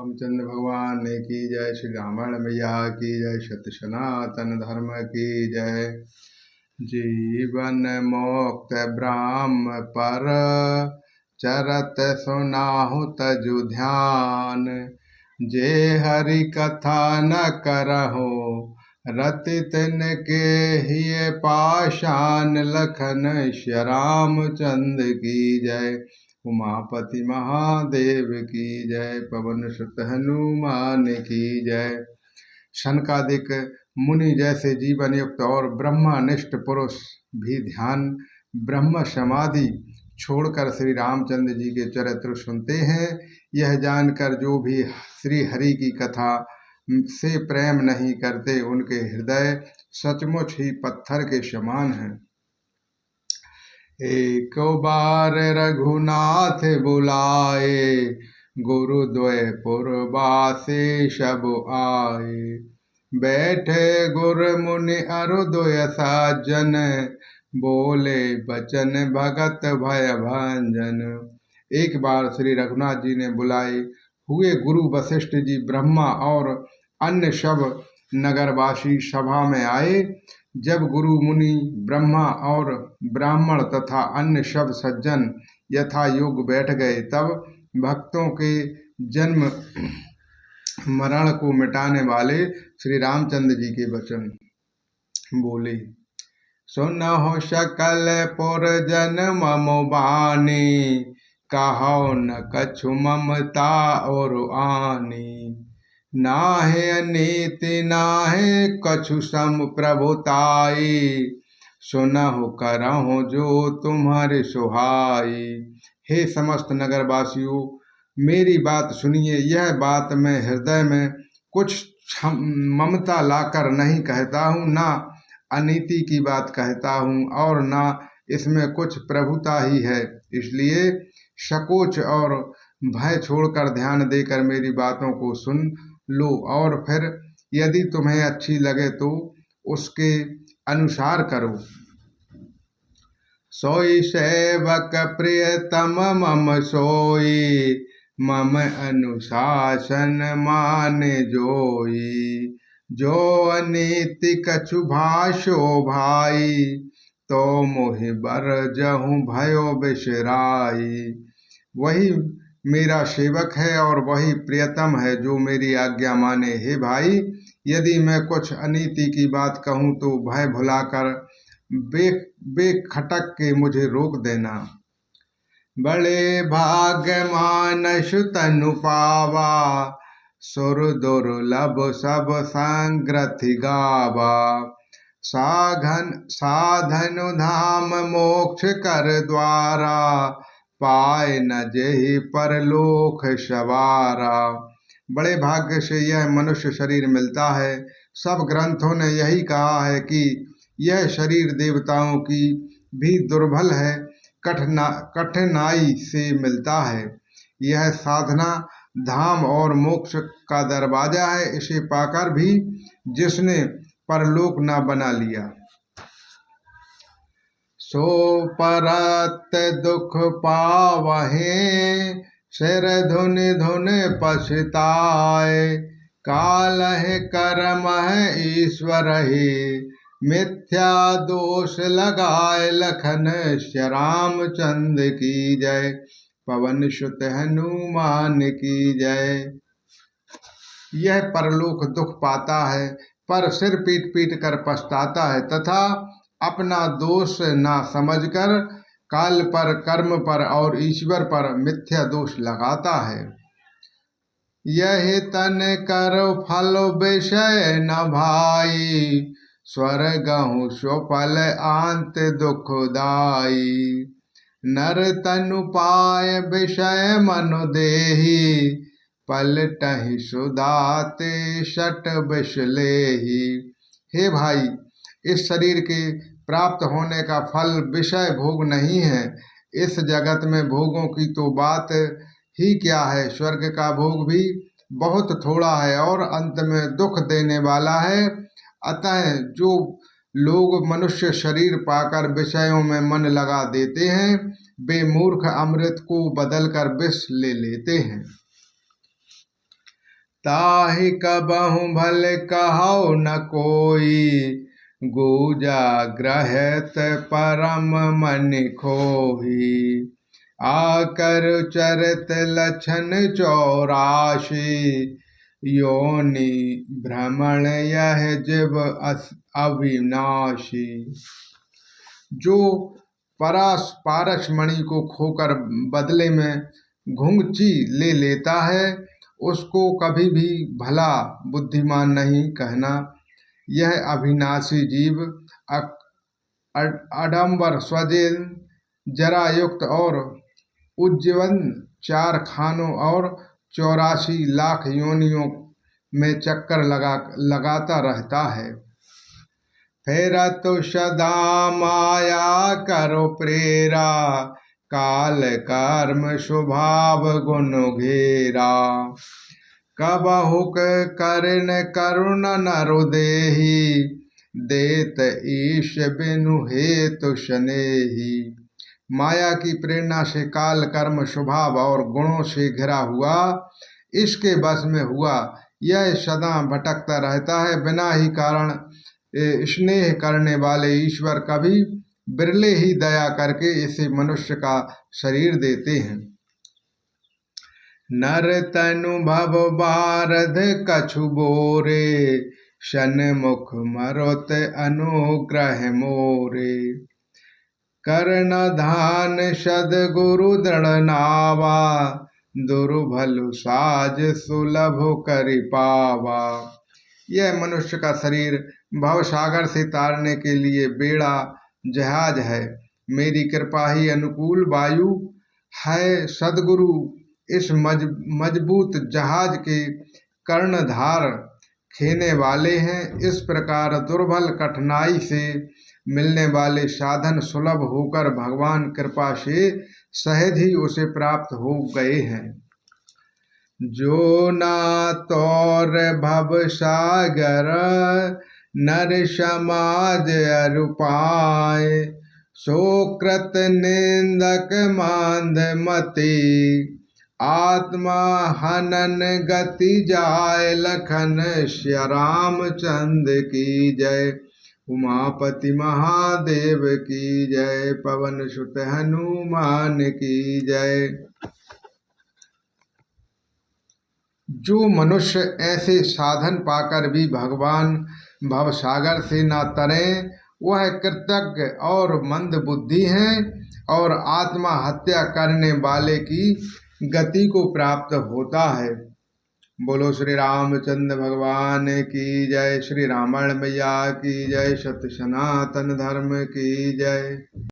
रामचंद्र भगवान की जय। श्री रामायण मैया की जय। सत्य सनातन धर्म की जय। जीवन मोक्त ब्रह्म पर चरत सुनाहु तजु ध्यान। जे हरि कथा न करहु रति तिनके हिय पाषाण। लखन श्यामचंद्र की जय। उमापति महादेव की जय। पवन सुत हनुमान की जय। शनकादिक मुनि जैसे जीवन युक्त और ब्रह्मनिष्ठ पुरुष भी ध्यान ब्रह्म समाधि छोड़कर श्री रामचंद्र जी के चरित्र सुनते हैं। यह जानकर जो भी श्री हरि की कथा से प्रेम नहीं करते उनके हृदय सचमुच ही पत्थर के समान हैं। एक बार रघुनाथ बुलाए गुरुद्वय पुरवासे सब आए। बैठे गुर मुनि अरुद्वय साजन बोले बचन भगत भय भंजन। एक बार श्री रघुनाथ जी ने बुलाए हुए गुरु वशिष्ठ जी ब्रह्मा और अन्य सब नगरवासी सभा में आए। जब गुरु मुनि ब्रह्मा और ब्राह्मण तथा अन्य सब सज्जन यथा योग बैठ गए तब भक्तों के जन्म मरण को मिटाने वाले श्री रामचंद्र जी के वचन बोले। सुनहो सकल पुरजन मम बानी कहो न कछु ममता और आनी। नाहे अनीति नाहे कछु सम प्रभुताई सुनहु करहु जो तुम्हारे सुहाई। हे समस्त नगरवासियों मेरी बात सुनिए। यह बात मैं हृदय में कुछ ममता लाकर नहीं कहता हूँ, ना अनीति की बात कहता हूँ और ना इसमें कुछ प्रभुता ही है। इसलिए संकोच और भय छोड़कर ध्यान देकर मेरी बातों को सुन लो और फिर यदि तुम्हें अच्छी लगे तो उसके अनुसार करो। सोई सेवक प्रियतम मम सोई मम अनुशासन माने जोई। जो अनीति कछु भाषो भाई तो मोहि बर जहूँ भयो बिसराई। वही मेरा सेवक है और वही प्रियतम है जो मेरी आज्ञा माने। हे भाई यदि मैं कुछ अनीति की बात कहूँ तो भय भुलाकर बेखटक के मुझे रोक देना। बड़े भाग्य मानस तनु पावा सुर दुर्लभ सब संग्रथि गावा। साधन धाम मोक्ष कर द्वारा पाए न जेहि परलोक सवारा। बड़े भाग्य से यह मनुष्य शरीर मिलता है। सब ग्रंथों ने यही कहा है कि यह शरीर देवताओं की भी दुर्बल है, कठिनाई से मिलता है। यह साधना धाम और मोक्ष का दरवाजा है। इसे पाकर भी जिसने परलोक न बना लिया सो परत दुख पावहे। सिर धुन धुन पछताए कालह कर्म है ईश्वर ही। मिथ्या दोष लगाए लखन श्यामचंद्र की जय। पवन सुत हनुमान की जय। यह परलोक दुख पाता है पर सिर पीट पीट कर पछताता है तथा अपना दोष ना समझकर काल पर कर्म पर और ईश्वर पर मिथ्या दोष लगाता है। यह तन कर फल विषय न भाई स्वर्गहु स्वफल आंत दुखदाई। नर तनु पाय विषय मनु देहि पलटहि सुधाते शट विषलेहि। हे भाई इस शरीर के प्राप्त होने का फल विषय भोग नहीं है। इस जगत में भोगों की तो बात ही क्या है। स्वर्ग का भोग भी बहुत थोड़ा है और अंत में दुख देने वाला है। अतः जो लोग मनुष्य शरीर पाकर विषयों में मन लगा देते हैं वे मूर्ख अमृत को बदलकर विष ले लेते हैं। ताहि कबहु भल कहौ न कोई, गुजा ग्रहत परम मन खोही। आकर चरित लक्षण 84, योनि भ्रमण यह जीव अविनाशी। जो पारस मणि को खोकर बदले में घुंघची ले लेता है, उसको कभी भी भला बुद्धिमान नहीं कहना। यह अविनाशी जीव आडंबर स्वजेन जरा युक्त और उज्जीवन 4 खानों और 84 लाख योनियों में चक्कर लगाता रहता है। फिर तो सदा माया करो प्रेरा, काल कर्म स्वभाव गुण घेरा। कबहुक करिन करुण नरु देहि, देत ईश बिनु हेतु स्नेही। माया की प्रेरणा से काल कर्म स्वभाव और गुणों से घिरा हुआ, इसके बस में हुआ यह सदा भटकता रहता है। बिना ही कारण स्नेह करने वाले ईश्वर कभी बिरले ही दया करके इसे मनुष्य का शरीर देते हैं। नर तनु भव बारध कछु बोरे, सन्मुख मरुत अनुग्रह मोरे। कर्ण धान सद्गुरु दृढ़ नावा, दुर्भल साज सुलभ करि पावा। यह मनुष्य का शरीर भवसागर से तारने के लिए बेड़ा जहाज है। मेरी कृपा ही अनुकूल वायु है। सद्गुरु इस मजबूत जहाज के कर्णधार खेने वाले हैं। इस प्रकार दुर्बल कठिनाई से मिलने वाले साधन सुलभ होकर भगवान कृपा से सहज ही उसे प्राप्त हो गए हैं। जो ना तौर भव सागर, नर समाज अरुपाए। सो कृत निंदक मांद मति, आत्मा हनन गति जाय। लखन श्या रामचंद्र की जय, उमापति महादेव की जय। पवन सुत हनुमान की जय। जो मनुष्य ऐसे साधन पाकर भी भगवान भवसागर से न तरें, वह कृतज्ञ और मंद बुद्धि हैं और आत्मा हत्या करने वाले की गति को प्राप्त होता है। बोलो श्री रामचंद्र भगवान की जय। श्री रामायण मैया की जय। सत्य सनातन धर्म की जय।